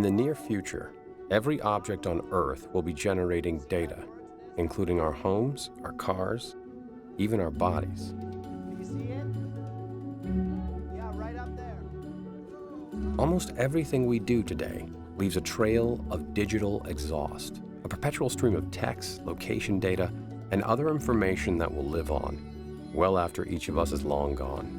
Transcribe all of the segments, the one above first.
In the near future, every object on Earth will be generating data, including our homes, our cars, even our bodies. You see it? Yeah, right up there. Almost everything we do today leaves a trail of digital exhaust, a perpetual stream of text, location data, and other information that will live on, well after each of us is long gone.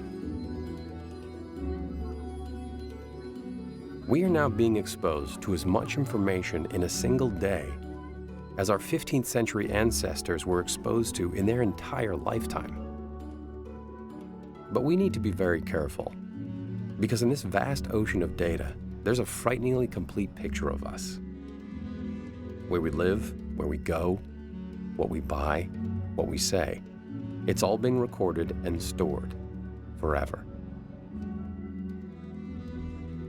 We are now being exposed to as much information in a single day as our 15th century ancestors were exposed to in their entire lifetime. But we need to be very careful, because in this vast ocean of data, there's a frighteningly complete picture of us. Where we live, where we go, what we buy, what we say. It's all being recorded and stored forever.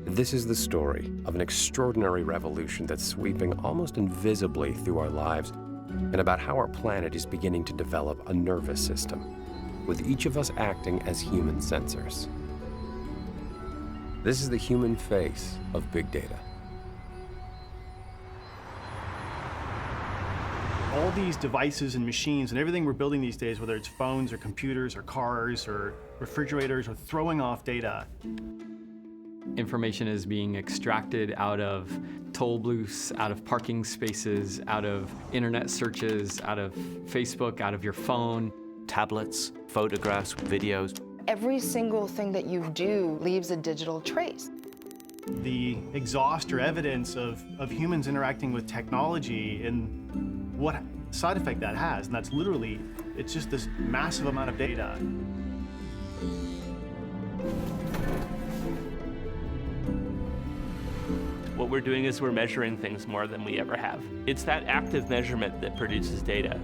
This is the story of an extraordinary revolution that's sweeping almost invisibly through our lives, and about how our planet is beginning to develop a nervous system, with each of us acting as human sensors. This is the human face of big data. All these devices and machines and everything we're building these days, whether it's phones or computers or cars or refrigerators, are throwing off data. Information is being extracted out of toll booths, out of parking spaces, out of internet searches, out of Facebook, out of your phone. Tablets, photographs, videos. Every single thing that you do leaves a digital trace. The exhaust or evidence of humans interacting with technology and what side effect that has, and that's literally, it's just this massive amount of data. What we're doing is we're measuring things more than we ever have. It's that active measurement that produces data.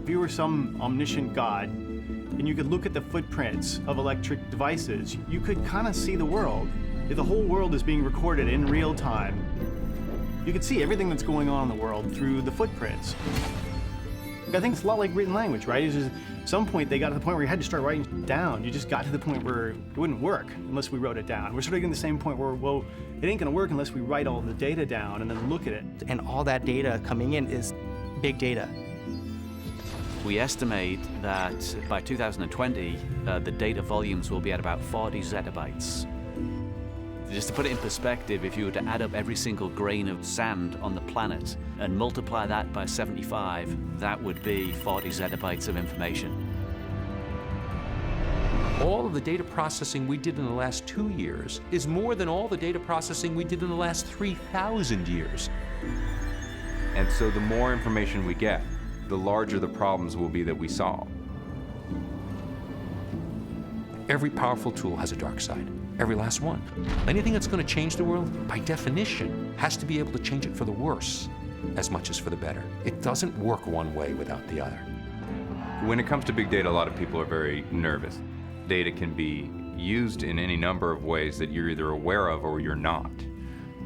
If you were some omniscient God, and you could look at the footprints of electric devices, you could kind of see the world. If the whole world is being recorded in real time, you could see everything that's going on in the world through the footprints. I think it's a lot like written language, right? It's just, at some point they got to the point where you had to start writing it down. You just got to the point where it wouldn't work unless we wrote it down. We're sort of getting to the same point where, well, it ain't gonna work unless we write all the data down and then look at it. And all that data coming in is big data. We estimate that by 2020, the data volumes will be at about 40 zettabytes. Just to put it in perspective, if you were to add up every single grain of sand on the planet and multiply that by 75, that would be 40 zettabytes of information. All of the data processing we did in the last 2 years is more than all the data processing we did in the last 3,000 years. And so the more information we get, the larger the problems will be that we solve. Every powerful tool has a dark side, every last one. Anything that's going to change the world, by definition, has to be able to change it for the worse as much as for the better. It doesn't work one way without the other. When it comes to big data, a lot of people are very nervous. Data can be used in any number of ways that you're either aware of or you're not.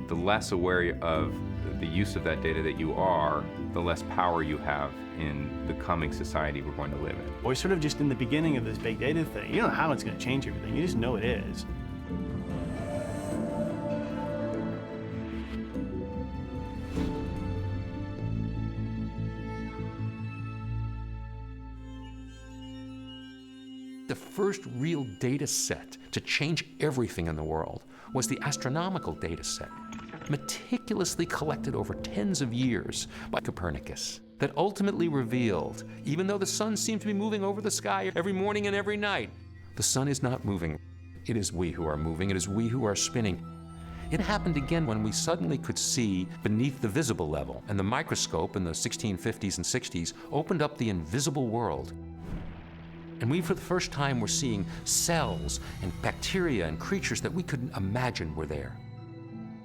The less aware of the use of that data that you are, the less power you have in the coming society we're going to live in. We're sort of just in the beginning of this big data thing. You don't know how it's going to change everything, you just know it is. The first real data set to change everything in the world was the astronomical data set, meticulously collected over tens of years by Copernicus, that ultimately revealed, even though the sun seemed to be moving over the sky every morning and every night, the sun is not moving. It is we who are moving. It is we who are spinning. It happened again when we suddenly could see beneath the visible level, and the microscope in the 1650s and 60s opened up the invisible world. And we, for the first time, were seeing cells and bacteria and creatures that we couldn't imagine were there.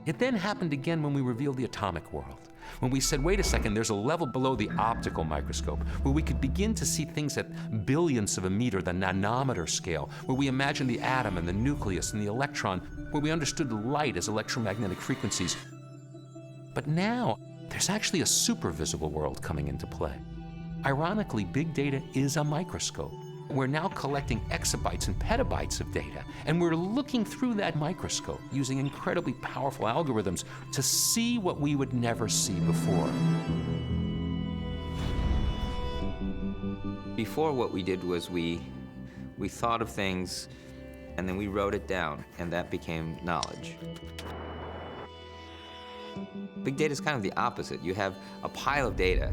It then happened again when we revealed the atomic world, when we said, wait a second, there's a level below the optical microscope where we could begin to see things at billionths of a meter, the nanometer scale, where we imagined the atom and the nucleus and the electron, where we understood light as electromagnetic frequencies. But now, there's actually a super visible world coming into play. Ironically, big data is a microscope. We're now collecting exabytes and petabytes of data, and we're looking through that microscope using incredibly powerful algorithms to see what we would never see before. Before, what we did was we thought of things, and then we wrote it down, and that became knowledge. Big data is kind of the opposite. You have a pile of data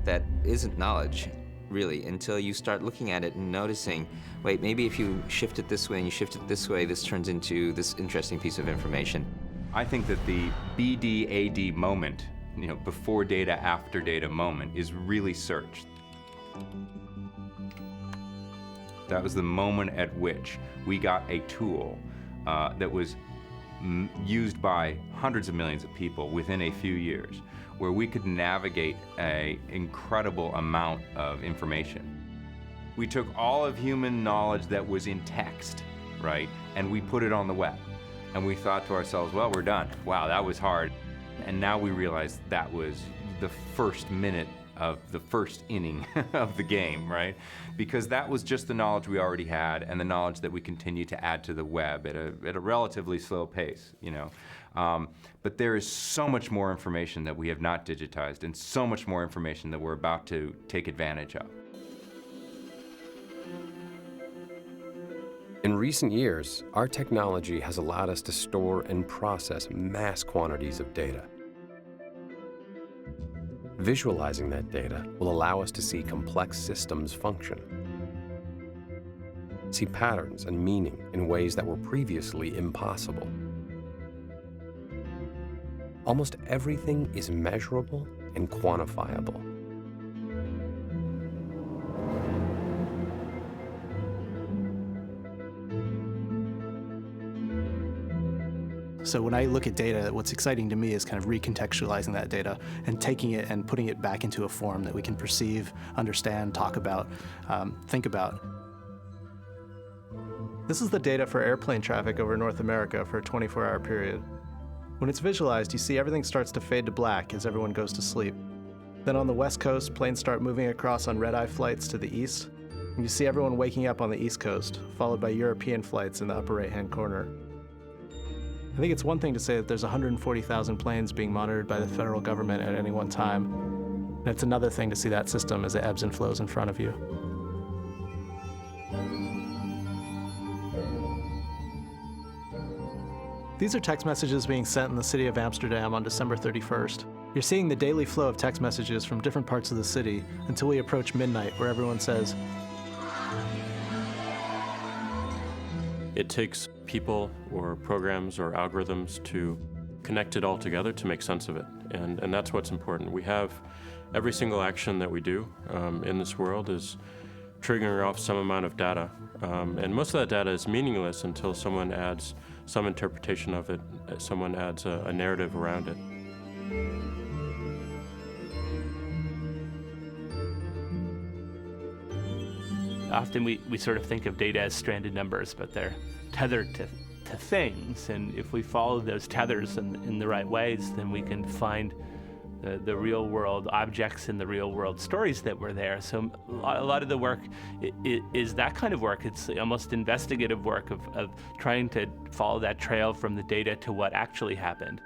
that isn't knowledge, really, until you start looking at it and noticing, wait, maybe if you shift it this way and you shift it this way, this turns into this interesting piece of information. I think that the BD-AD moment, before data, after data moment, is really search. That was the moment at which we got a tool that was used by hundreds of millions of people within a few years, where we could navigate an incredible amount of information. We took all of human knowledge that was in text, right, and we put it on the web. And we thought to ourselves, well, we're done. Wow, that was hard. And now we realize that was the first minute of the first inning of the game, right? Because that was just the knowledge we already had and the knowledge that we continue to add to the web at a relatively slow pace, But there is so much more information that we have not digitized and so much more information that we're about to take advantage of. In recent years, our technology has allowed us to store and process mass quantities of data. Visualizing that data will allow us to see complex systems function, see patterns and meaning in ways that were previously impossible. Almost everything is measurable and quantifiable. So when I look at data, what's exciting to me is kind of recontextualizing that data and taking it and putting it back into a form that we can perceive, understand, talk about, think about. This is the data for airplane traffic over North America for a 24-hour period. When it's visualized, you see everything starts to fade to black as everyone goes to sleep. Then on the West Coast, planes start moving across on red-eye flights to the east. And you see everyone waking up on the East Coast, followed by European flights in the upper right-hand corner. I think it's one thing to say that there's 140,000 planes being monitored by the federal government at any one time. And it's another thing to see that system as it ebbs and flows in front of you. These are text messages being sent in the city of Amsterdam on December 31st. You're seeing the daily flow of text messages from different parts of the city until we approach midnight, where everyone says, it takes people or programs or algorithms to connect it all together to make sense of it. And that's what's important. We have every single action that we do in this world is triggering off some amount of data. And most of that data is meaningless until someone adds some interpretation of it, someone adds a narrative around it. Often we sort of think of data as stranded numbers, but they're tethered to things. And if we follow those tethers in the right ways, then we can find the real world objects and the real world stories that were there. So a lot of the work is that kind of work. It's almost investigative work of trying to follow that trail from the data to what actually happened.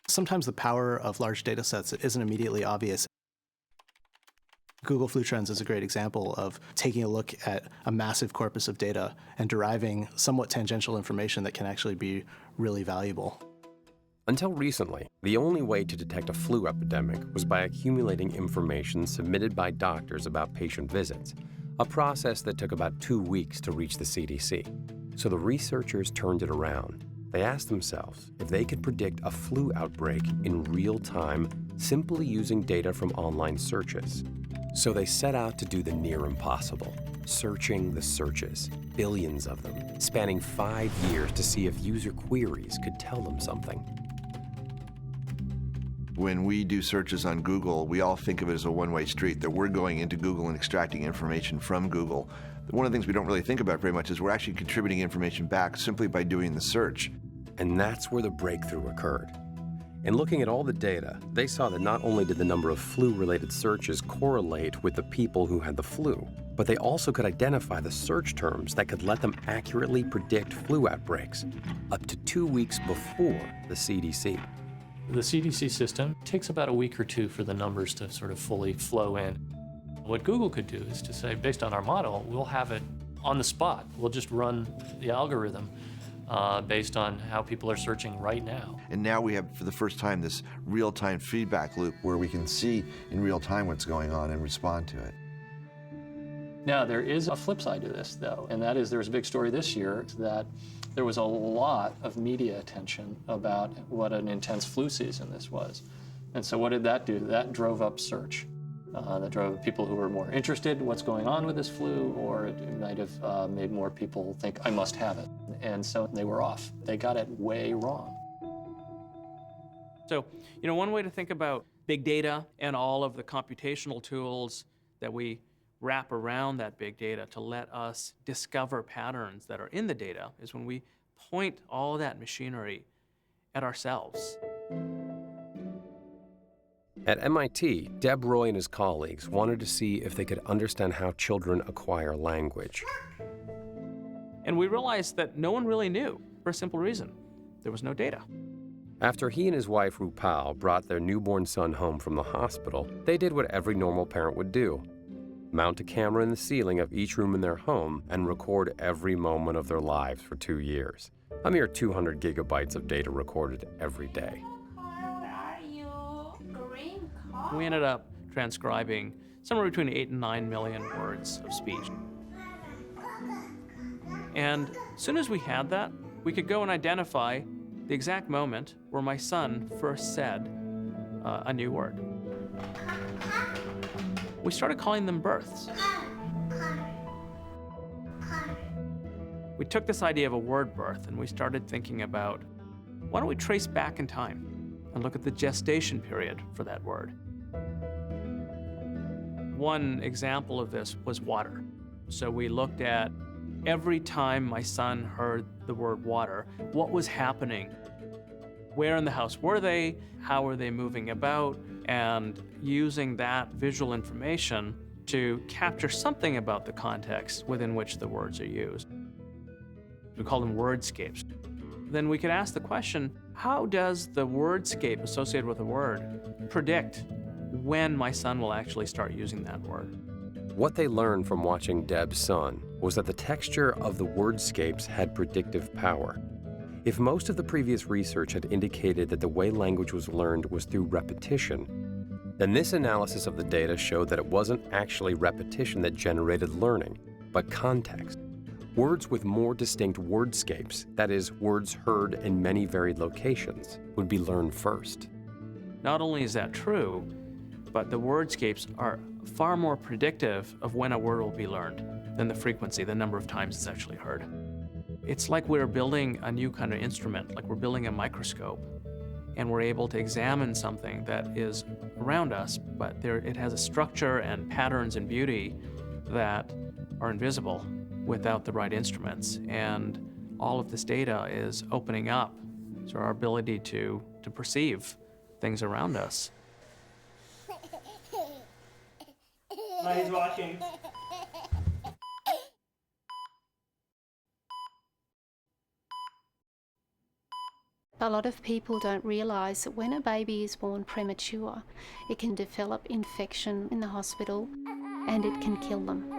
Sometimes the power of large data sets isn't immediately obvious. Google Flu Trends is a great example of taking a look at a massive corpus of data and deriving somewhat tangential information that can actually be really valuable. Until recently, the only way to detect a flu epidemic was by accumulating information submitted by doctors about patient visits, a process that took about 2 weeks to reach the CDC. So the researchers turned it around. They asked themselves if they could predict a flu outbreak in real time simply using data from online searches. So they set out to do the near impossible, searching the searches, billions of them, spanning 5 years to see if user queries could tell them something. When we do searches on Google, we all think of it as a one-way street, that we're going into Google and extracting information from Google. One of the things we don't really think about very much is we're actually contributing information back simply by doing the search. And that's where the breakthrough occurred. In looking at all the data, they saw that not only did the number of flu-related searches correlate with the people who had the flu, but they also could identify the search terms that could let them accurately predict flu outbreaks up to 2 weeks before the CDC. The CDC system takes about a week or two for the numbers to sort of fully flow in. What Google could do is to say, based on our model, we'll have it on the spot. We'll just run the algorithm based on how people are searching right now. And now we have, for the first time, this real-time feedback loop where we can see in real time what's going on and respond to it. Now, there is a flip side to this, though, and that is there was a big story this year that there was a lot of media attention about what an intense flu season this was. And so what did that do? That drove up search. That drove people who were more interested in what's going on with this flu, or it might have made more people think, I must have it. And so they were off. They got it way wrong. So, one way to think about big data and all of the computational tools that we wrap around that big data to let us discover patterns that are in the data is when we point all that machinery at ourselves. At MIT, Deb Roy and his colleagues wanted to see if they could understand how children acquire language. And we realized that no one really knew, for a simple reason. There was no data. After he and his wife, Rupal, brought their newborn son home from the hospital, they did what every normal parent would do: mount a camera in the ceiling of each room in their home and record every moment of their lives for 2 years. A mere 200 gigabytes of data recorded every day. We ended up transcribing somewhere between 8 and 9 million words of speech. And as soon as we had that, we could go and identify the exact moment where my son first said a new word. We started calling them births. We took this idea of a word birth and we started thinking about, why don't we trace back in time and look at the gestation period for that word? One example of this was water. So we looked at every time my son heard the word water, what was happening? Where in the house were they? How were they moving about? And using that visual information to capture something about the context within which the words are used. We call them wordscapes. Then we could ask the question, how does the wordscape associated with a word predict when my son will actually start using that word? What they learned from watching Deb's son was that the texture of the wordscapes had predictive power. If most of the previous research had indicated that the way language was learned was through repetition, then this analysis of the data showed that it wasn't actually repetition that generated learning, but context. Words with more distinct wordscapes, that is, words heard in many varied locations, would be learned first. Not only is that true, but the wordscapes are far more predictive of when a word will be learned than the frequency, the number of times it's actually heard. It's like we're building a new kind of instrument, like we're building a microscope, and we're able to examine something that is around us, but it has a structure and patterns and beauty that are invisible without the right instruments. And all of this data is opening up so our ability to perceive things around us. He's walking. A lot of people don't realise that when a baby is born premature, it can develop infection in the hospital and it can kill them.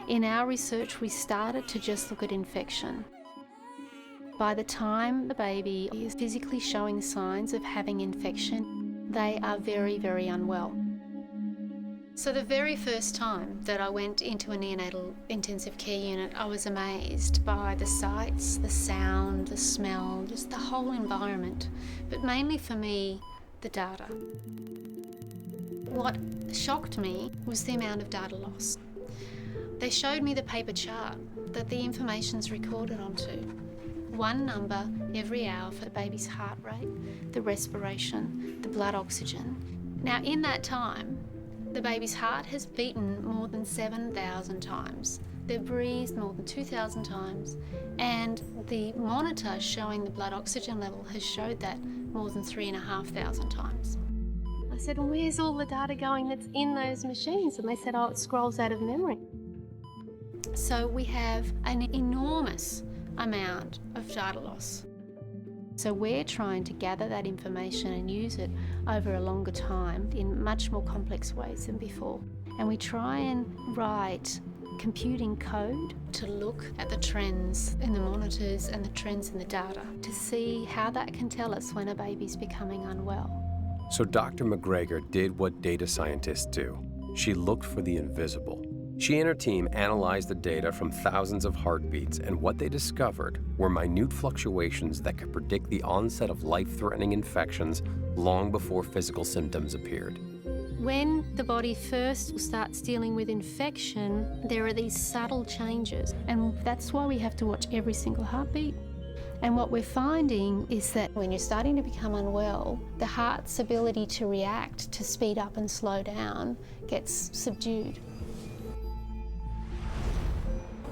In our research, we started to just look at infection. By the time the baby is physically showing signs of having infection, they are very, very unwell. So the very first time that I went into a neonatal intensive care unit, I was amazed by the sights, the sound, the smell, just the whole environment, but mainly for me, the data. What shocked me was the amount of data loss. They showed me the paper chart that the information's recorded onto. One number every hour for the baby's heart rate, the respiration, the blood oxygen. Now in that time, the baby's heart has beaten more than 7,000 times. They've breathed more than 2,000 times, and the monitor showing the blood oxygen level has showed that more than 3,500 times. I said, well, where's all the data going that's in those machines? And they said, oh, it scrolls out of memory. So we have an enormous amount of data loss. So we're trying to gather that information and use it over a longer time in much more complex ways than before. And we try and write computing code to look at the trends in the monitors and the trends in the data to see how that can tell us when a baby's becoming unwell. So Dr. McGregor did what data scientists do. She looked for the invisible. She and her team analyzed the data from thousands of heartbeats, and what they discovered were minute fluctuations that could predict the onset of life-threatening infections long before physical symptoms appeared. When the body first starts dealing with infection, there are these subtle changes, and that's why we have to watch every single heartbeat. And what we're finding is that when you're starting to become unwell, the heart's ability to react, to speed up and slow down, gets subdued.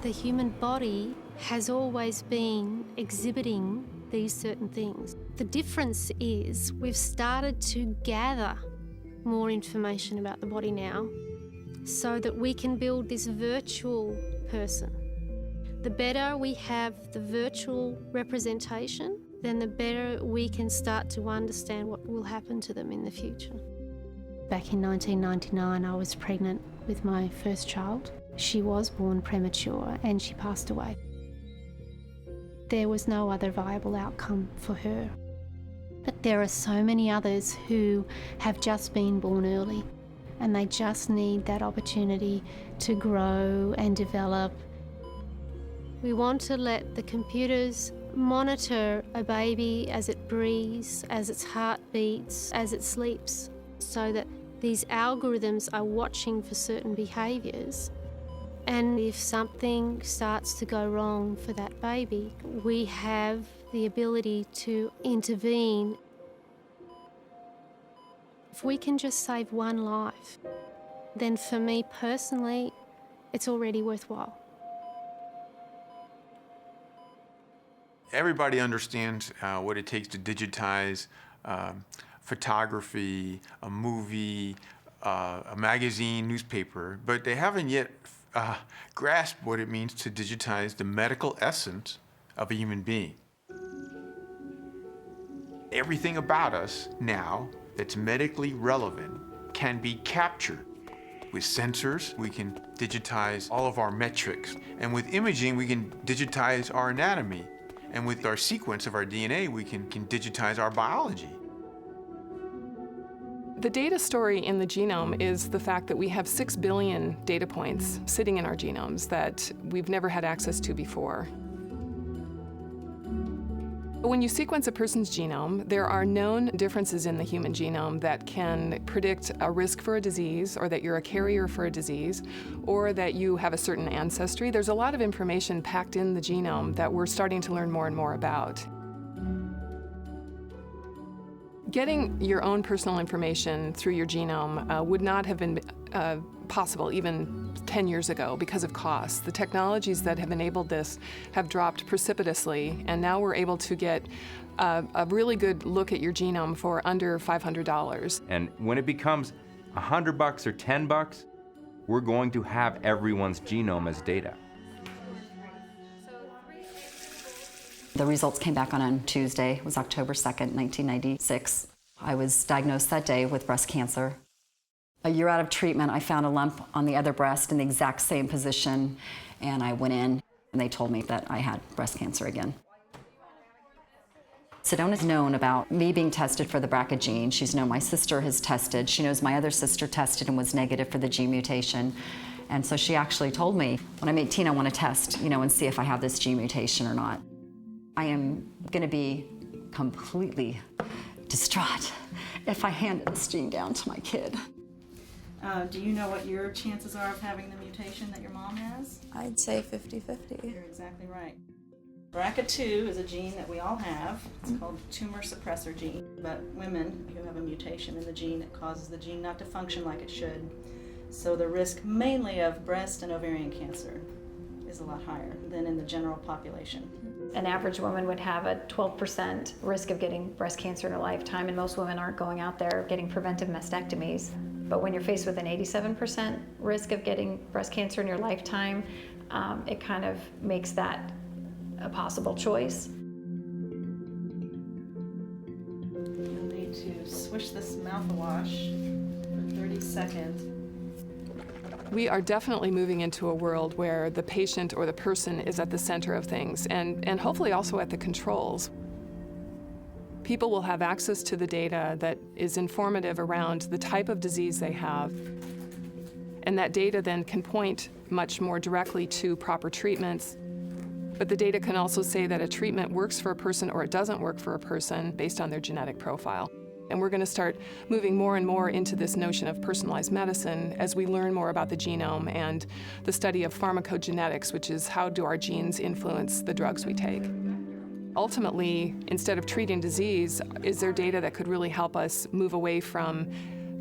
The human body has always been exhibiting these certain things. The difference is we've started to gather more information about the body now so that we can build this virtual person. The better we have the virtual representation, then the better we can start to understand what will happen to them in the future. Back in 1999, I was pregnant with my first child. She was born premature and she passed away. There was no other viable outcome for her. But there are so many others who have just been born early and they just need that opportunity to grow and develop. We want to let the computers monitor a baby as it breathes, as its heart beats, as it sleeps, so that these algorithms are watching for certain behaviours. And if something starts to go wrong for that baby, we have the ability to intervene. If we can just save one life, then for me personally, it's already worthwhile. Everybody understands what it takes to digitize photography, a movie, a magazine, newspaper, but they haven't yet grasped what it means to digitize the medical essence of a human being. Everything about us now that's medically relevant can be captured. With sensors, we can digitize all of our metrics. And with imaging, we can digitize our anatomy. And with our sequence of our DNA, we can digitize our biology. The data story in the genome is the fact that we have 6 billion data points sitting in our genomes that we've never had access to before. When you sequence a person's genome, there are known differences in the human genome that can predict a risk for a disease, or that you're a carrier for a disease, or that you have a certain ancestry. There's a lot of information packed in the genome that we're starting to learn more and more about. Getting your own personal information through your genome would not have been possible even 10 years ago because of costs. The technologies that have enabled this have dropped precipitously, and now we're able to get a really good look at your genome for under $500. And when it becomes $100 or $10, we're going to have everyone's genome as data. The results came back on Tuesday. It was October 2nd, 1996. I was diagnosed that day with breast cancer. A year out of treatment, I found a lump on the other breast in the exact same position, and I went in, and they told me that I had breast cancer again. Sedona's known about me being tested for the BRCA gene. She's known my sister has tested. She knows my other sister tested and was negative for the gene mutation. And so she actually told me, when I'm 18, I want to test, and see if I have this gene mutation or not. I am going to be completely distraught if I handed this gene down to my kid. Do you know what your chances are of having the mutation that your mom has? I'd say 50-50. You're exactly right. BRCA2 is a gene that we all have. It's called tumor suppressor gene. But women who have a mutation in the gene, it causes the gene not to function like it should. So the risk mainly of breast and ovarian cancer. is a lot higher than in the general population. An average woman would have a 12% risk of getting breast cancer in her lifetime, and most women aren't going out there getting preventive mastectomies. But when you're faced with an 87% risk of getting breast cancer in your lifetime, it kind of makes that a possible choice. You'll need to swish this mouthwash for 30 seconds. We are definitely moving into a world where the patient or the person is at the center of things, and hopefully also at the controls. People will have access to the data that is informative around the type of disease they have, and that data then can point much more directly to proper treatments. But the data can also say that a treatment works for a person or it doesn't work for a person based on their genetic profile. And we're going to start moving more and more into this notion of personalized medicine as we learn more about the genome and the study of pharmacogenetics, which is how do our genes influence the drugs we take. Ultimately, instead of treating disease, is there data that could really help us move away from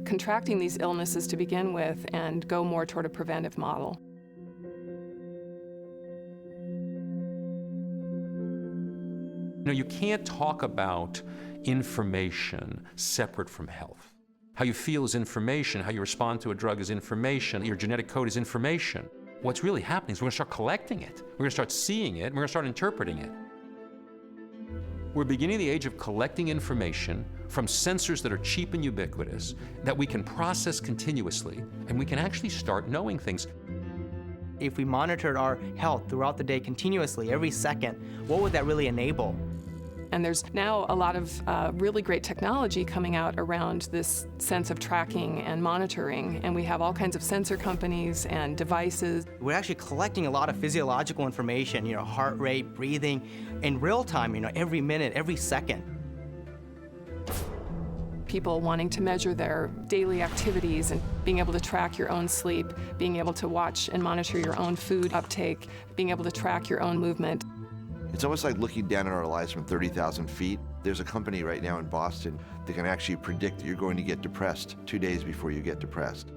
contracting these illnesses to begin with and go more toward a preventive model? You know, you can't talk about information separate from health. How you feel is information, how you respond to a drug is information, your genetic code is information. What's really happening is we're going to start collecting it, we're going to start seeing it, and we're going to start interpreting it. We're beginning the age of collecting information from sensors that are cheap and ubiquitous, that we can process continuously, and we can actually start knowing things. If we monitored our health throughout the day continuously, every second, what would that really enable? And there's now a lot of really great technology coming out around this sense of tracking and monitoring, and we have all kinds of sensor companies and devices. We're actually collecting a lot of physiological information, heart rate, breathing, in real time, every minute, every second. People wanting to measure their daily activities and being able to track your own sleep, being able to watch and monitor your own food uptake, being able to track your own movement. It's almost like looking down at our lives from 30,000 feet. There's a company right now in Boston that can actually predict that you're going to get depressed 2 days before you get depressed.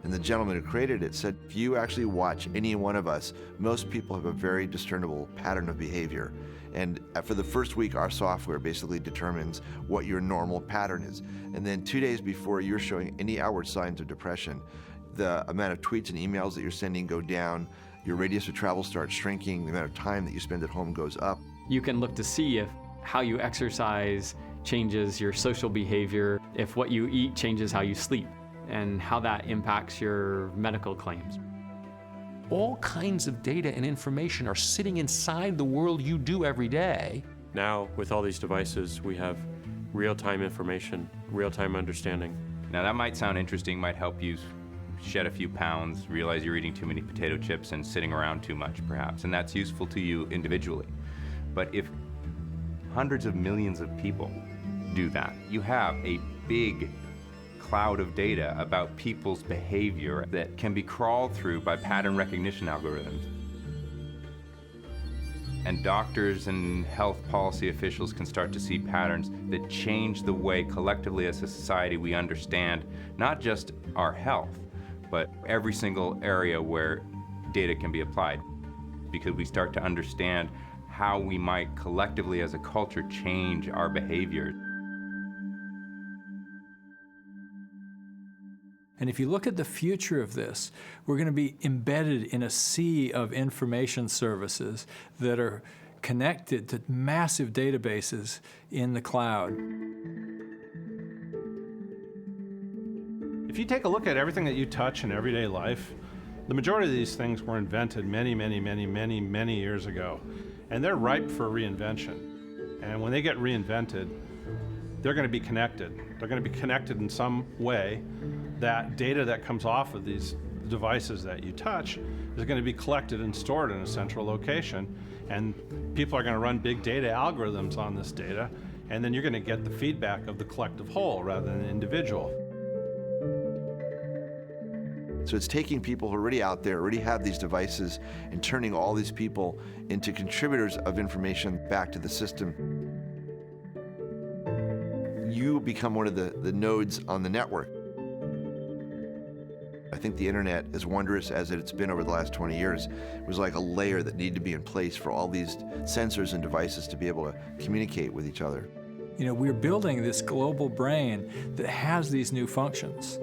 And the gentleman who created it said, if you actually watch any one of us, most people have a very discernible pattern of behavior. And for the first week, our software basically determines what your normal pattern is. And then 2 days before you're showing any outward signs of depression, the amount of tweets and emails that you're sending go down, your radius of travel starts shrinking, the amount of time that you spend at home goes up. You can look to see if how you exercise changes your social behavior, if what you eat changes how you sleep, and how that impacts your medical claims. All kinds of data and information are sitting inside the world you do every day. Now, with all these devices, we have real-time information, real-time understanding. Now that might sound interesting, might help you shed a few pounds, realize you're eating too many potato chips and sitting around too much, perhaps, and that's useful to you individually. But if hundreds of millions of people do that, you have a big cloud of data about people's behavior that can be crawled through by pattern recognition algorithms. And doctors and health policy officials can start to see patterns that change the way collectively as a society we understand not just our health, but every single area where data can be applied, because we start to understand how we might collectively as a culture change our behavior. And if you look at the future of this, we're going to be embedded in a sea of information services that are connected to massive databases in the cloud. If you take a look at everything that you touch in everyday life, the majority of these things were invented many years ago. And they're ripe for reinvention. And when they get reinvented, they're going to be connected. They're going to be connected in some way. That data that comes off of these devices that you touch is going to be collected and stored in a central location. And people are going to run big data algorithms on this data. And then you're going to get the feedback of the collective whole rather than the individual. So it's taking people who are already out there, already have these devices, and turning all these people into contributors of information back to the system. You become one of the nodes on the network. I think the internet, as wondrous as it's been over the last 20 years, was like a layer that needed to be in place for all these sensors and devices to be able to communicate with each other. You know, we're building this global brain that has these new functions,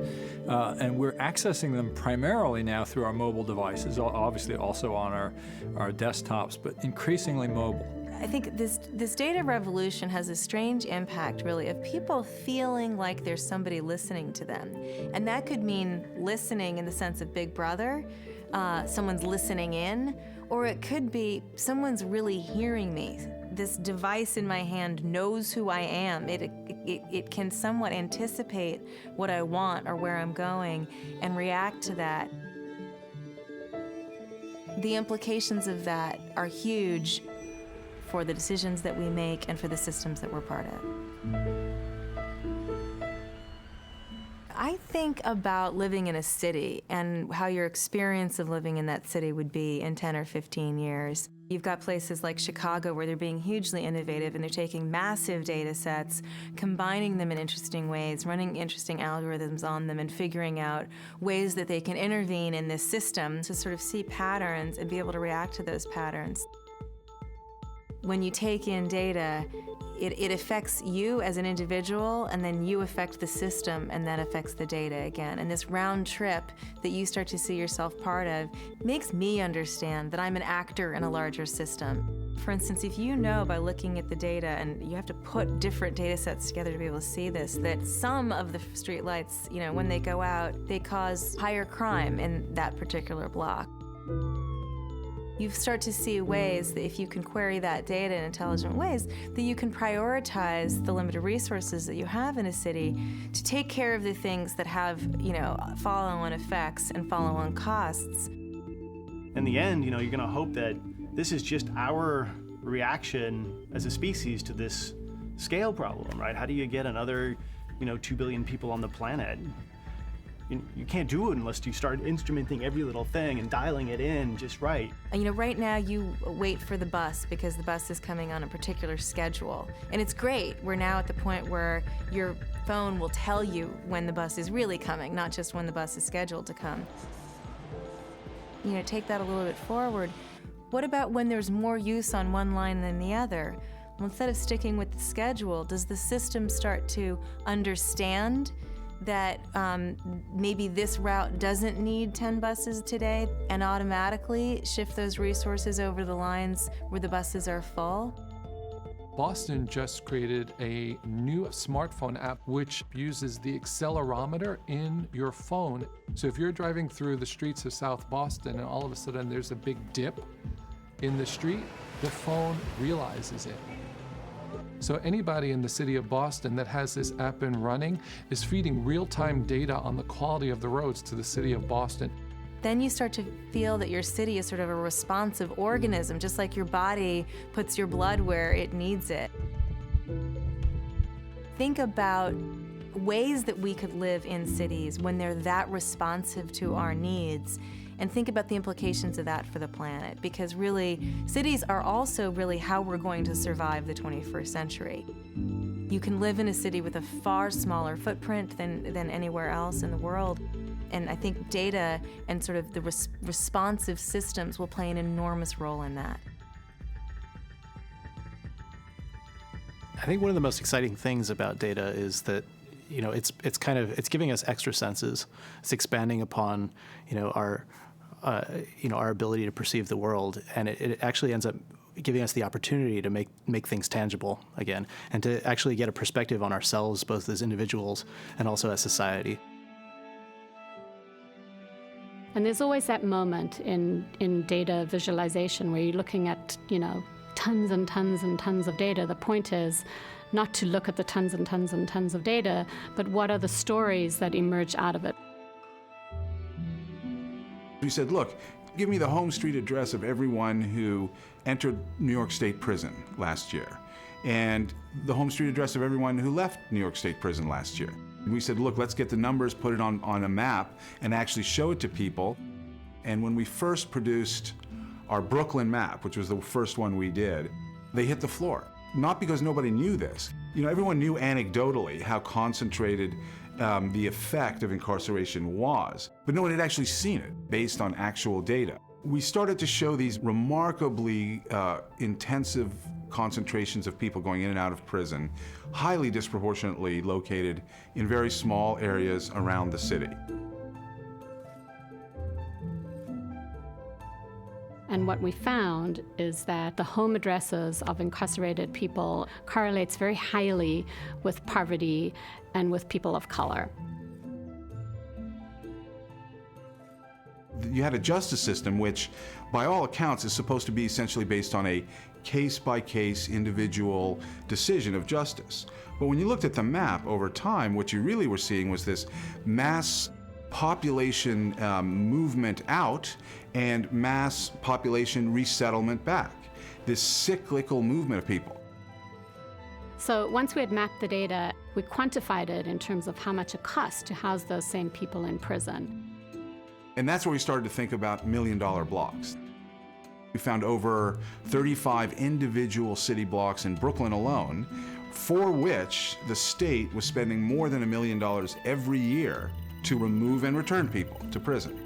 and we're accessing them primarily now through our mobile devices, obviously also on our desktops, but increasingly mobile. I think this data revolution has a strange impact, really, of people feeling like there's somebody listening to them. And that could mean listening in the sense of Big Brother, someone's listening in, or it could be someone's really hearing me. This device in my hand knows who I am. It can somewhat anticipate what I want or where I'm going and react to that. The implications of that are huge for the decisions that we make and for the systems that we're part of. I think about living in a city and how your experience of living in that city would be in 10 or 15 years. You've got places like Chicago where they're being hugely innovative and they're taking massive data sets, combining them in interesting ways, running interesting algorithms on them and figuring out ways that they can intervene in this system to sort of see patterns and be able to react to those patterns. When you take in data, it affects you as an individual, and then you affect the system, and that affects the data again. And this round trip that you start to see yourself part of makes me understand that I'm an actor in a larger system. For instance, if you know by looking at the data, and you have to put different data sets together to be able to see this, that some of the streetlights, you know, when they go out, they cause higher crime in that particular block. You start to see ways that if you can query that data in intelligent ways, that you can prioritize the limited resources that you have in a city to take care of the things that have, you know, follow-on effects and follow-on costs. In the end, you know, you're going to hope that this is just our reaction as a species to this scale problem, right? How do you get another, 2 billion people on the planet? You can't do it unless you start instrumenting every little thing and dialing it in just right. Right now you wait for the bus because the bus is coming on a particular schedule. And it's great. We're now at the point where your phone will tell you when the bus is really coming, not just when the bus is scheduled to come. Take that a little bit forward. What about when there's more use on one line than the other? Well, instead of sticking with the schedule, does the system start to understand that maybe this route doesn't need 10 buses today and automatically shift those resources over the lines where the buses are full? Boston just created a new smartphone app which uses the accelerometer in your phone. So if you're driving through the streets of South Boston and all of a sudden there's a big dip in the street, the phone realizes it. So anybody in the city of Boston that has this app in running is feeding real-time data on the quality of the roads to the city of Boston. Then you start to feel that your city is sort of a responsive organism, just like your body puts your blood where it needs it. Think about ways that we could live in cities when they're that responsive to our needs, and think about the implications of that for the planet, because really, cities are also really how we're going to survive the 21st century. You can live in a city with a far smaller footprint than anywhere else in the world, and I think data and sort of the responsive systems will play an enormous role in that. I think one of the most exciting things about data is that it's giving us extra senses. It's expanding upon our ability to perceive the world, and it actually ends up giving us the opportunity to make things tangible again, and to actually get a perspective on ourselves, both as individuals and also as society. And there's always that moment in data visualization where you're looking at, tons and tons and tons of data. The point is not to look at the tons and tons and tons of data, but what are the stories that emerge out of it? We said, look, give me the home street address of everyone who entered New York State Prison last year, and the home street address of everyone who left New York State Prison last year. And we said, look, let's get the numbers, put it on a map, and actually show it to people. And when we first produced our Brooklyn map, which was the first one we did, they hit the floor. Not because nobody knew this. Everyone knew anecdotally how concentrated the effect of incarceration was, but no one had actually seen it based on actual data. We started to show these remarkably intensive concentrations of people going in and out of prison, highly disproportionately located in very small areas around the city. And what we found is that the home addresses of incarcerated people correlates very highly with poverty and with people of color. You had a justice system which, by all accounts, is supposed to be essentially based on a case-by-case individual decision of justice. But when you looked at the map over time, what you really were seeing was this mass population movement out and mass population resettlement back, this cyclical movement of people. So once we had mapped the data, we quantified it in terms of how much it costs to house those same people in prison. And that's where we started to think about million-dollar blocks. We found over 35 individual city blocks in Brooklyn alone, for which the state was spending more than $1 million every year to remove and return people to prison.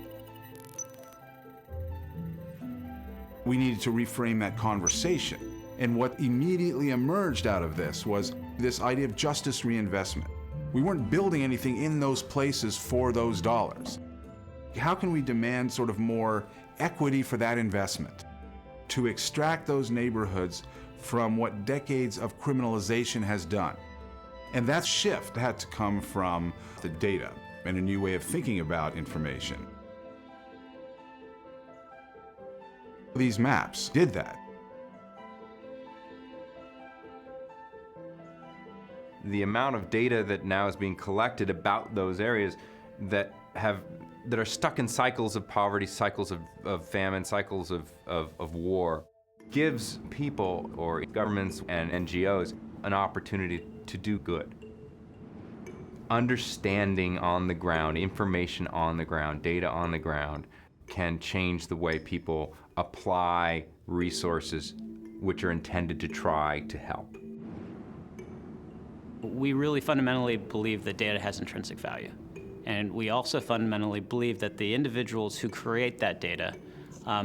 We needed to reframe that conversation. And what immediately emerged out of this was this idea of justice reinvestment. We weren't building anything in those places for those dollars. How can we demand sort of more equity for that investment to extract those neighborhoods from what decades of criminalization has done? And that shift had to come from the data and a new way of thinking about information. These maps did that. The amount of data that now is being collected about those areas that are stuck in cycles of poverty, cycles of famine, cycles of war, gives people or governments and NGOs an opportunity to do good. Understanding on the ground, information on the ground, data on the ground can change the way people apply resources which are intended to try to help. We really fundamentally believe that data has intrinsic value. And we also fundamentally believe that the individuals who create that data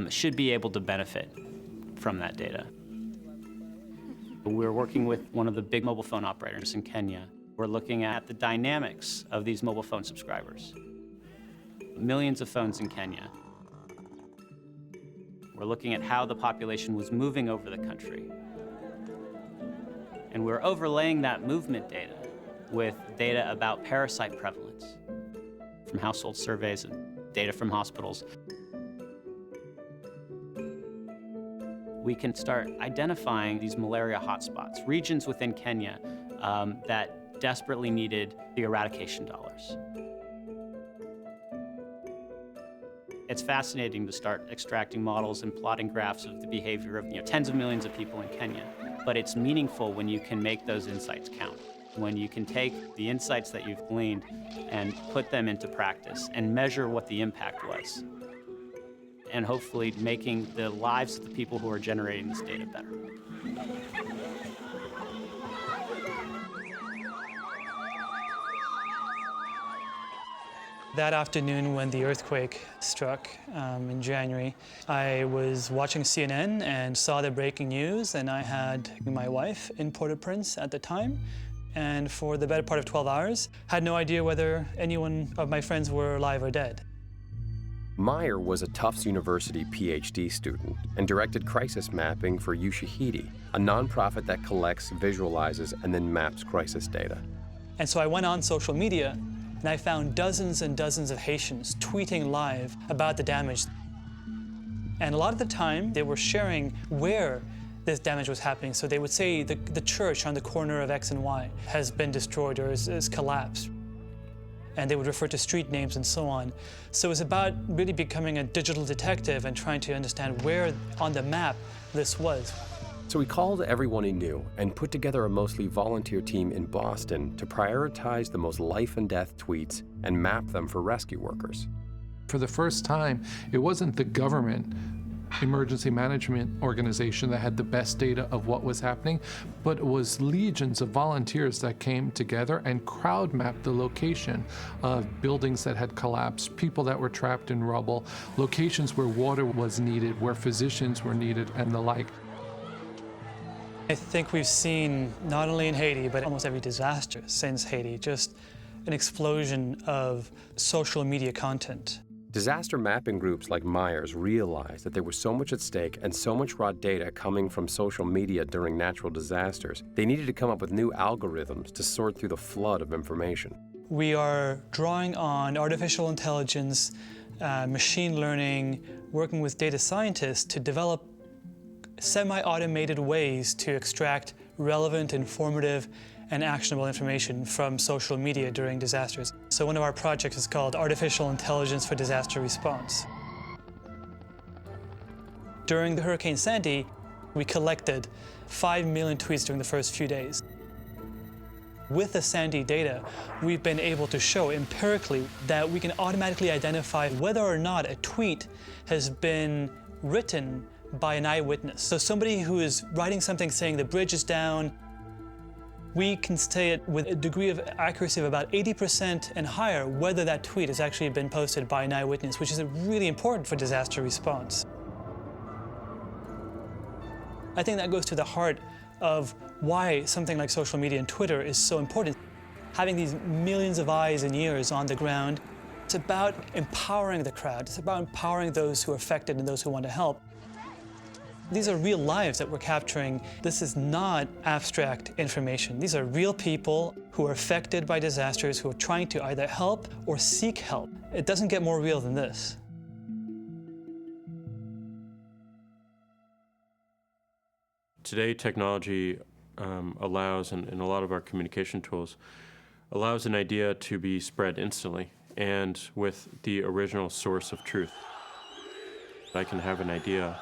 should be able to benefit from that data. We're working with one of the big mobile phone operators in Kenya. We're looking at the dynamics of these mobile phone subscribers. Millions of phones in Kenya. We're looking at how the population was moving over the country. And we're overlaying that movement data with data about parasite prevalence from household surveys and data from hospitals. We can start identifying these malaria hotspots, regions within Kenya that desperately needed the eradication dollars. It's fascinating to start extracting models and plotting graphs of the behavior of tens of millions of people in Kenya. But it's meaningful when you can make those insights count, when you can take the insights that you've gleaned and put them into practice and measure what the impact was, and hopefully making the lives of the people who are generating this data better. That afternoon when the earthquake struck in January, I was watching CNN and saw the breaking news, and I had my wife in Port-au-Prince at the time, and for the better part of 12 hours, had no idea whether anyone of my friends were alive or dead. Meyer was a Tufts University PhD student and directed crisis mapping for Ushahidi, a nonprofit that collects, visualizes, and then maps crisis data. And so I went on social media, and I found dozens and dozens of Haitians tweeting live about the damage. And a lot of the time, they were sharing where this damage was happening. So they would say the church on the corner of X and Y has been destroyed or is collapsed. And they would refer to street names and so on. So it was about really becoming a digital detective and trying to understand where on the map this was. So he called everyone he knew and put together a mostly volunteer team in Boston to prioritize the most life and death tweets and map them for rescue workers. For the first time, it wasn't the government emergency management organization that had the best data of what was happening, but it was legions of volunteers that came together and crowd mapped the location of buildings that had collapsed, people that were trapped in rubble, locations where water was needed, where physicians were needed, and the like. I think we've seen, not only in Haiti, but almost every disaster since Haiti, just an explosion of social media content. Disaster mapping groups like Myers realized that there was so much at stake and so much raw data coming from social media during natural disasters, they needed to come up with new algorithms to sort through the flood of information. We are drawing on artificial intelligence, machine learning, working with data scientists to develop semi-automated ways to extract relevant, informative, and actionable information from social media during disasters. So one of our projects is called Artificial Intelligence for Disaster Response. During the Hurricane Sandy, we collected 5 million tweets during the first few days. With the Sandy data, we've been able to show empirically that we can automatically identify whether or not a tweet has been written by an eyewitness. So somebody who is writing something saying the bridge is down, we can say it with a degree of accuracy of about 80% and higher whether that tweet has actually been posted by an eyewitness, which is really important for disaster response. I think that goes to the heart of why something like social media and Twitter is so important. Having these millions of eyes and ears on the ground, it's about empowering the crowd. It's about empowering those who are affected and those who want to help. These are real lives that we're capturing. This is not abstract information. These are real people who are affected by disasters, who are trying to either help or seek help. It doesn't get more real than this. Today, technology allows, and a lot of our communication tools, allows an idea to be spread instantly and with the original source of truth. I can have an idea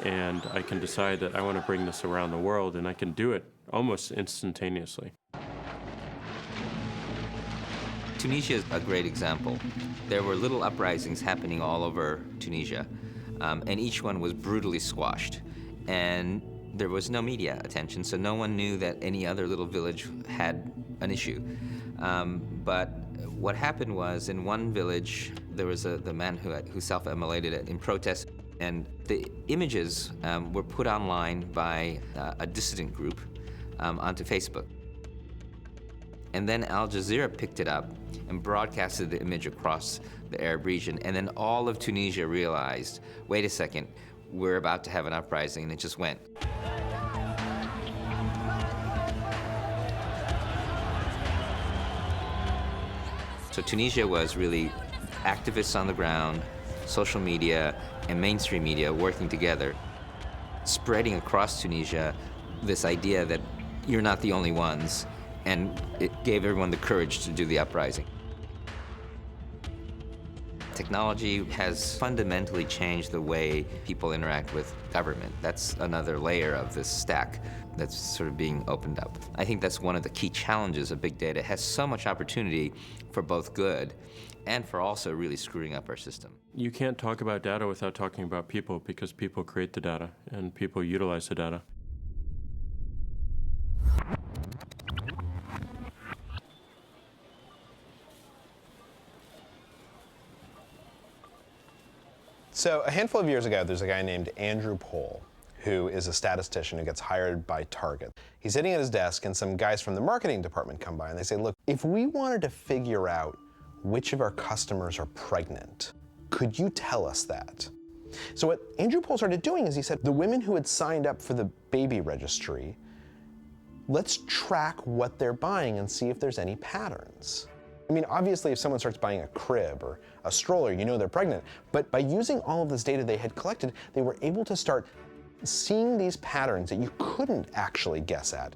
and I can decide that I want to bring this around the world, and I can do it almost instantaneously. Tunisia is a great example. There were little uprisings happening all over Tunisia, and each one was brutally squashed. And there was no media attention, so no one knew that any other little village had an issue. But what happened was, in one village, there was the man who self-immolated in protest. And the images were put online by a dissident group onto Facebook. And then Al Jazeera picked it up and broadcasted the image across the Arab region. And then all of Tunisia realized, wait a second, we're about to have an uprising, and it just went. So Tunisia was really activists on the ground, social media, and mainstream media working together, spreading across Tunisia this idea that you're not the only ones, and it gave everyone the courage to do the uprising. Technology has fundamentally changed the way people interact with government. That's another layer of this stack that's sort of being opened up. I think that's one of the key challenges of big data. It has so much opportunity for both good and for also really screwing up our system. You can't talk about data without talking about people, because people create the data and people utilize the data. So a handful of years ago, there's a guy named Andrew Pohl, who is a statistician who gets hired by Target. He's sitting at his desk, and some guys from the marketing department come by, and they say, look, if we wanted to figure out which of our customers are pregnant, could you tell us that? So what Andrew Pohl started doing is he said, the women who had signed up for the baby registry, let's track what they're buying and see if there's any patterns. I mean, obviously, if someone starts buying a crib or a stroller, you know they're pregnant. But by using all of this data they had collected, they were able to start seeing these patterns that you couldn't actually guess at.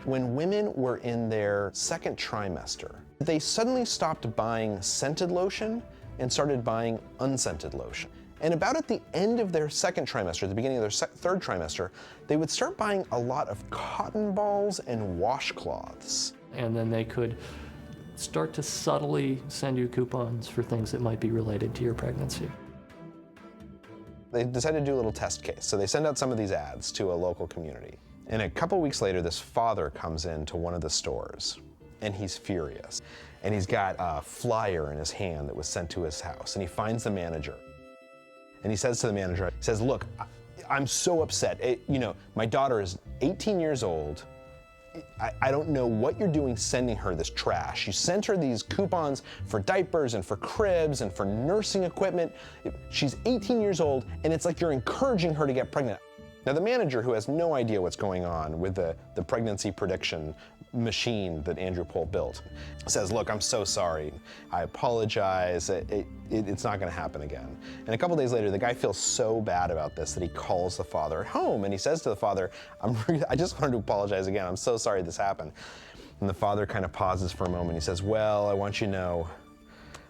When women were in their second trimester, they suddenly stopped buying scented lotion and started buying unscented lotion. And about at the end of their second trimester, at the beginning of their third trimester, they would start buying a lot of cotton balls and washcloths. And then they could start to subtly send you coupons for things that might be related to your pregnancy. They decided to do a little test case. So they send out some of these ads to a local community. And a couple weeks later, this father comes into one of the stores, and he's furious. And he's got a flyer in his hand that was sent to his house, and he finds the manager. And he says to the manager, he says, look, I'm so upset. My daughter is 18 years old. I don't know what you're doing sending her this trash. You sent her these coupons for diapers and for cribs and for nursing equipment. She's 18 years old, and it's like you're encouraging her to get pregnant. Now, the manager, who has no idea what's going on with the pregnancy prediction machine that Andrew Pohl built, says, look, I'm so sorry. I apologize. It's not going to happen again. And a couple days later, the guy feels so bad about this that he calls the father at home, and he says to the father, I just wanted to apologize again. I'm so sorry this happened. And the father kind of pauses for a moment. He says, well, I want you to know,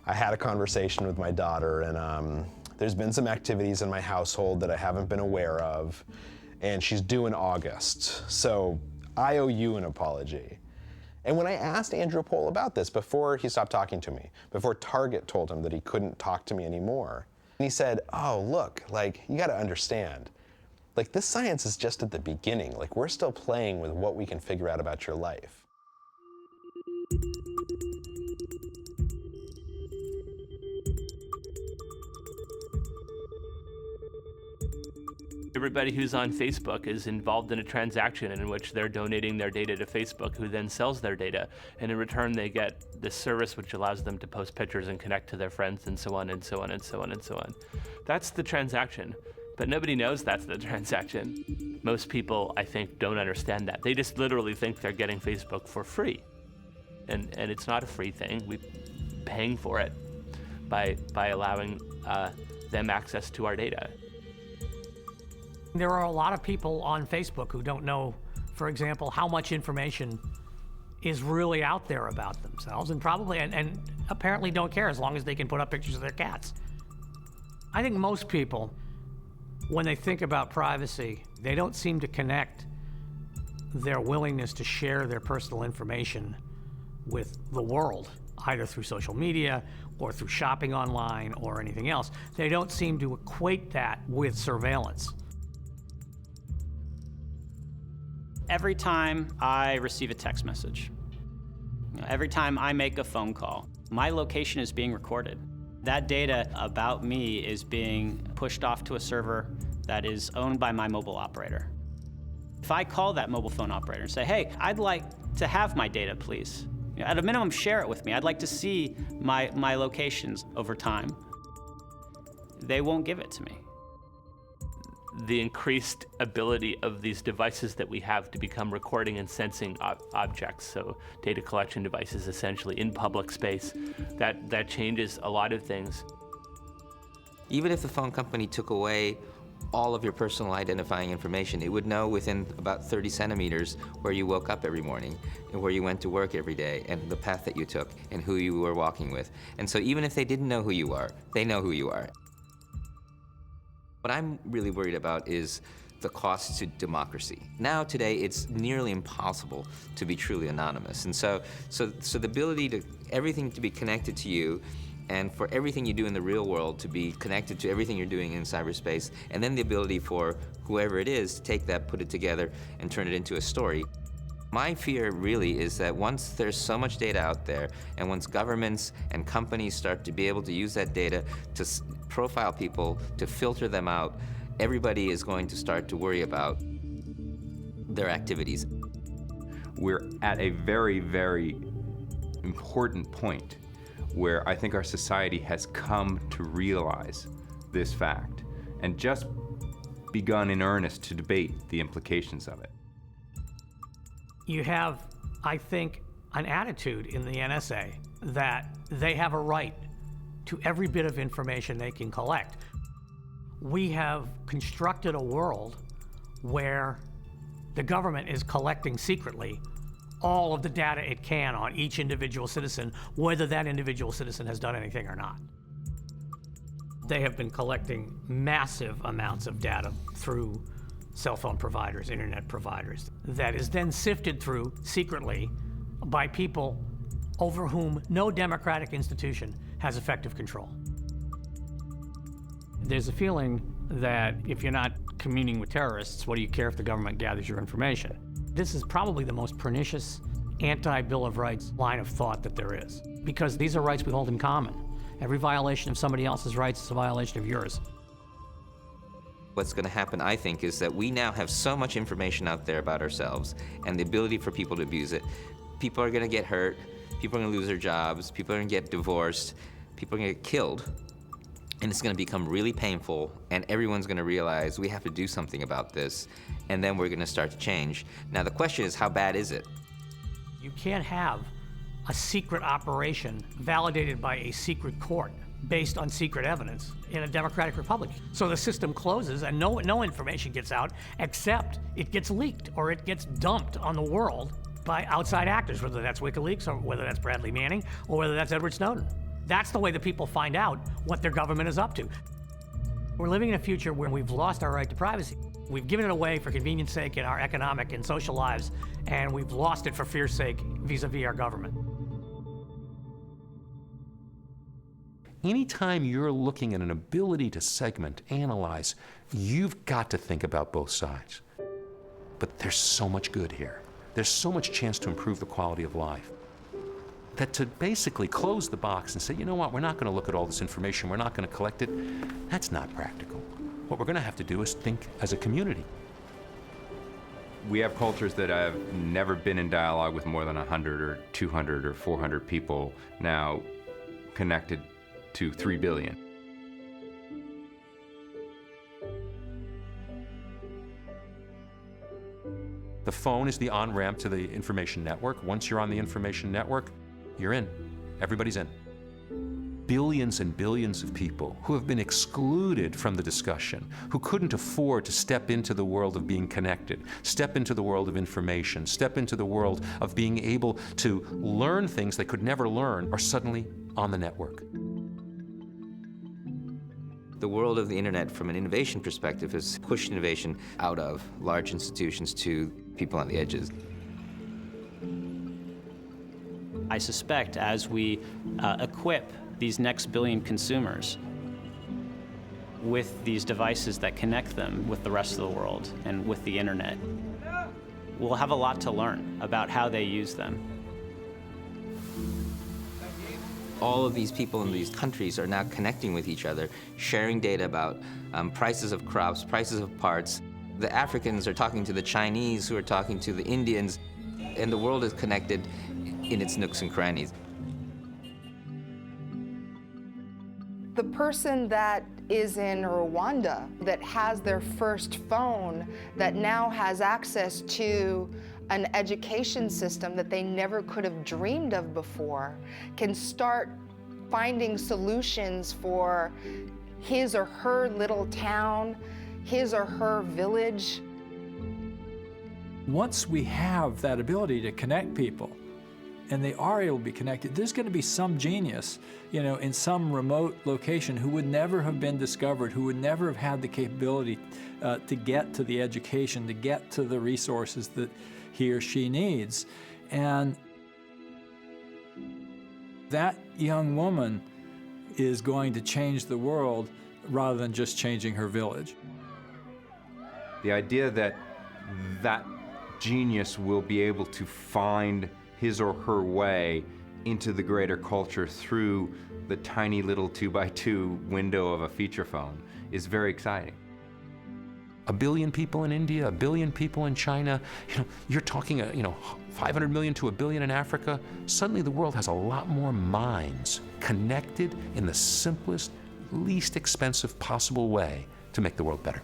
I had a conversation with my daughter, and there's been some activities in my household that I haven't been aware of, and she's due in August. So I owe you an apology. And when I asked Andrew Pohl about this before he stopped talking to me, before Target told him that he couldn't talk to me anymore, and he said, oh, look, you gotta understand, this science is just at the beginning. We're still playing with what we can figure out about your life. Everybody who's on Facebook is involved in a transaction in which they're donating their data to Facebook, who then sells their data, and in return they get this service which allows them to post pictures and connect to their friends and so on and so on and so on and so on. That's the transaction, but nobody knows that's the transaction. Most people, I think, don't understand that. They just literally think they're getting Facebook for free, and it's not a free thing. We're paying for it by allowing them access to our data. There are a lot of people on Facebook who don't know, for example, how much information is really out there about themselves, and probably and apparently don't care as long as they can put up pictures of their cats. I think most people, when they think about privacy, they don't seem to connect their willingness to share their personal information with the world, either through social media or through shopping online or anything else. They don't seem to equate that with surveillance. Every time I receive a text message, every time I make a phone call, my location is being recorded. That data about me is being pushed off to a server that is owned by my mobile operator. If I call that mobile phone operator and say, hey, I'd like to have my data, please. At a minimum, share it with me. I'd like to see my locations over time. They won't give it to me. The increased ability of these devices that we have to become recording and sensing objects, so data collection devices essentially in public space, that changes a lot of things. Even if the phone company took away all of your personal identifying information, it would know within about 30 centimeters where you woke up every morning and where you went to work every day and the path that you took and who you were walking with. And so even if they didn't know who you are, they know who you are. What I'm really worried about is the cost to democracy. Now, today, it's nearly impossible to be truly anonymous. And so the ability to everything to be connected to you, and for everything you do in the real world to be connected to everything you're doing in cyberspace, and then the ability for whoever it is to take that, put it together, and turn it into a story. My fear really is that once there's so much data out there, and once governments and companies start to be able to use that data to profile people, to filter them out, everybody is going to start to worry about their activities. We're at a very, very important point where I think our society has come to realize this fact and just begun in earnest to debate the implications of it. You have, I think, an attitude in the NSA that they have a right to every bit of information they can collect. We have constructed a world where the government is collecting secretly all of the data it can on each individual citizen, whether that individual citizen has done anything or not. They have been collecting massive amounts of data through cell phone providers, internet providers, that is then sifted through secretly by people over whom no democratic institution has effective control. There's a feeling that if you're not communing with terrorists, what do you care if the government gathers your information? This is probably the most pernicious anti-Bill of Rights line of thought that there is, because these are rights we hold in common. Every violation of somebody else's rights is a violation of yours. What's going to happen, I think, is that we now have so much information out there about ourselves and the ability for people to abuse it. People are going to get hurt, people are going to lose their jobs, people are going to get divorced, people are going to get killed, and it's going to become really painful, and everyone's going to realize we have to do something about this, and then we're going to start to change. Now the question is, how bad is it? You can't have a secret operation validated by a secret court based on secret evidence in a democratic republic. So the system closes and no information gets out except it gets leaked or it gets dumped on the world by outside actors, whether that's WikiLeaks or whether that's Bradley Manning or whether that's Edward Snowden. That's the way that people find out what their government is up to. We're living in a future where we've lost our right to privacy. We've given it away for convenience sake in our economic and social lives, and we've lost it for fear's sake vis-a-vis our government. Anytime you're looking at an ability to segment, analyze, you've got to think about both sides. But there's so much good here. There's so much chance to improve the quality of life that to basically close the box and say, you know what, we're not going to look at all this information, we're not going to collect it, that's not practical. What we're going to have to do is think as a community. We have cultures that have never been in dialogue with more than 100 or 200 or 400 people now connected to 3 billion. The phone is the on-ramp to the information network. Once you're on the information network, you're in. Everybody's in. Billions and billions of people who have been excluded from the discussion, who couldn't afford to step into the world of being connected, step into the world of information, step into the world of being able to learn things they could never learn, are suddenly on the network. The world of the internet, from an innovation perspective, has pushed innovation out of large institutions to people on the edges. I suspect as we equip these next billion consumers with these devices that connect them with the rest of the world and with the internet, we'll have a lot to learn about how they use them. All of these people in these countries are now connecting with each other, sharing data about prices of crops, prices of parts. The Africans are talking to the Chinese, who are talking to the Indians, and the world is connected in its nooks and crannies. The person that is in Rwanda that has their first phone, that now has access to an education system that they never could have dreamed of before, can start finding solutions for his or her little town, his or her village. Once we have that ability to connect people, and they are able to be connected, there's going to be some genius, in some remote location who would never have been discovered, who would never have had the capability to get to the education, to get to the resources that he or she needs. And that young woman is going to change the world rather than just changing her village. The idea that that genius will be able to find his or her way into the greater culture through the tiny little 2x2 window of a feature phone is very exciting. 1 billion people in India, 1 billion people in China, you're talking, 500 million to 1 billion in Africa. Suddenly the world has a lot more minds connected in the simplest, least expensive possible way to make the world better.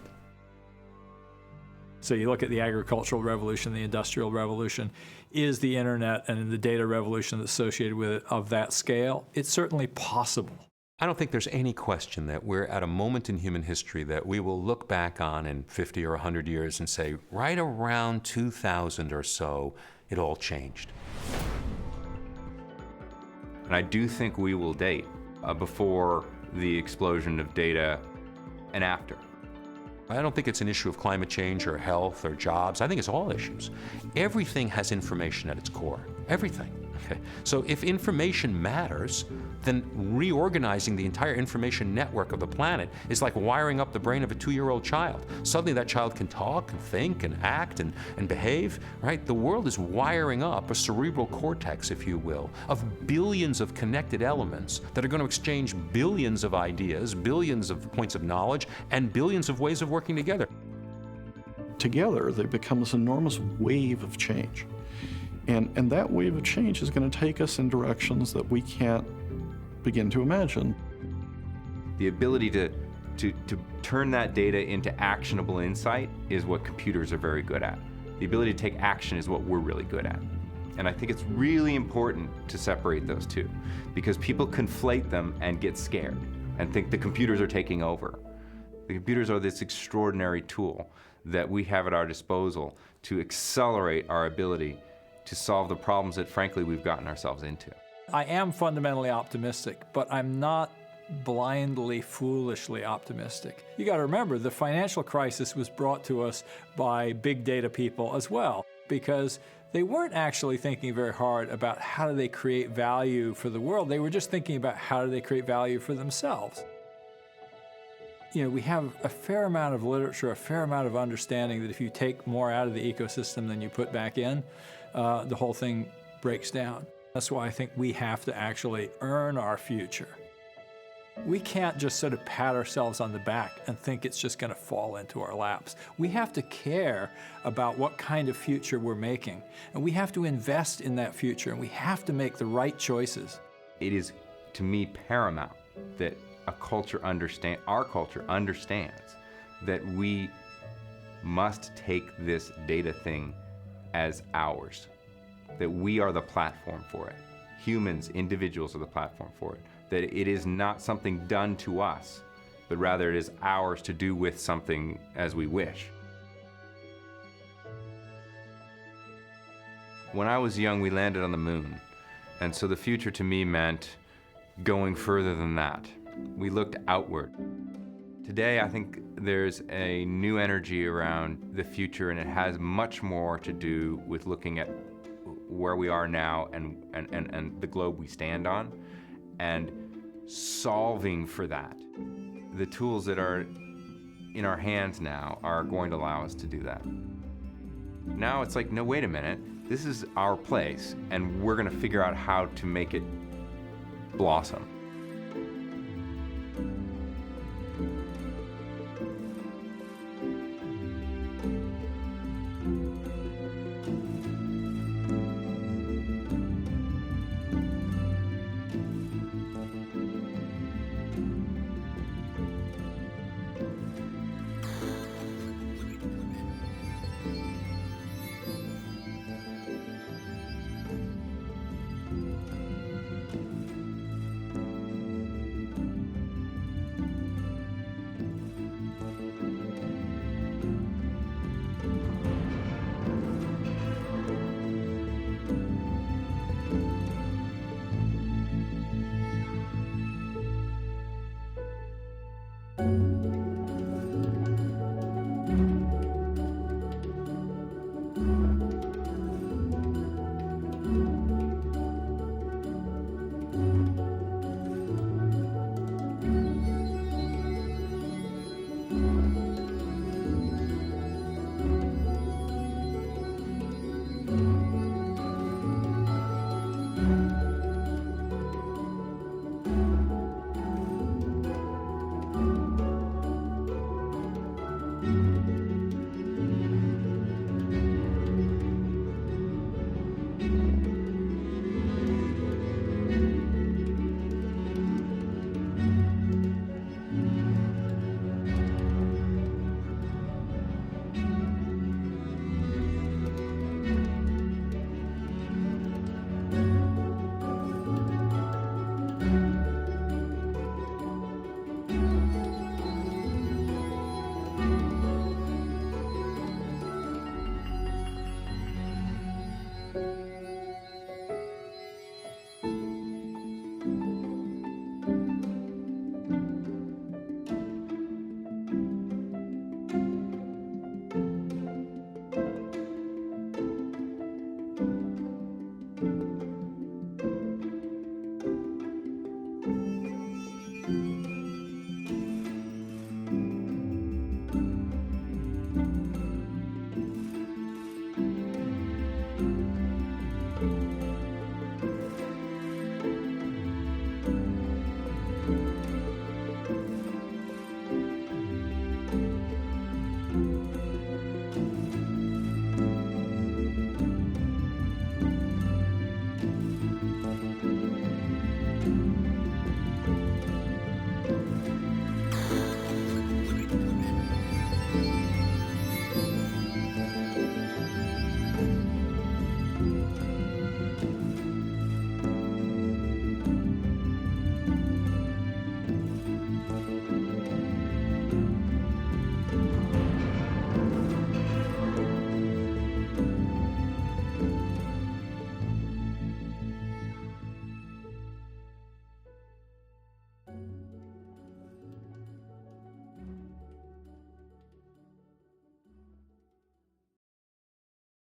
So you look at the agricultural revolution, the industrial revolution, is the internet and the data revolution associated with it of that scale? It's certainly possible. I don't think there's any question that we're at a moment in human history that we will look back on in 50 or 100 years and say, right around 2000 or so, it all changed. And I do think we will date before the explosion of data and after. I don't think it's an issue of climate change or health or jobs. I think it's all issues. Everything has information at its core. Everything. Okay. So if information matters, then reorganizing the entire information network of the planet is like wiring up the brain of a 2-year-old child. Suddenly that child can talk and think and act and behave, right? The world is wiring up a cerebral cortex, if you will, of billions of connected elements that are going to exchange billions of ideas, billions of points of knowledge, and billions of ways of working together. Together, they become this enormous wave of change. And that wave of change is going to take us in directions that we can't begin to imagine. The ability to turn that data into actionable insight is what computers are very good at. The ability to take action is what we're really good at. And I think it's really important to separate those two, because people conflate them and get scared and think the computers are taking over. The computers are this extraordinary tool that we have at our disposal to accelerate our ability to solve the problems that, frankly, we've gotten ourselves into. I am fundamentally optimistic, but I'm not blindly, foolishly optimistic. You got to remember, the financial crisis was brought to us by big data people as well, because they weren't actually thinking very hard about how do they create value for the world. They were just thinking about how do they create value for themselves. You know, we have a fair amount of literature, a fair amount of understanding that if you take more out of the ecosystem than you put back in, the whole thing breaks down. That's why I think we have to actually earn our future. We can't just sort of pat ourselves on the back and think it's just going to fall into our laps. We have to care about what kind of future we're making, and we have to invest in that future, and we have to make the right choices. It is, to me, paramount that our culture understands that we must take this data thing as ours, that we are the platform for it. Humans, individuals are the platform for it. That it is not something done to us, but rather it is ours to do with something as we wish. When I was young, we landed on the moon, and so the future to me meant going further than that. We looked outward. Today, I think there's a new energy around the future, and it has much more to do with looking at where we are now and the globe we stand on, and solving for that. The tools that are in our hands now are going to allow us to do that. Now it's like, no, wait a minute, this is our place, and we're going to figure out how to make it blossom.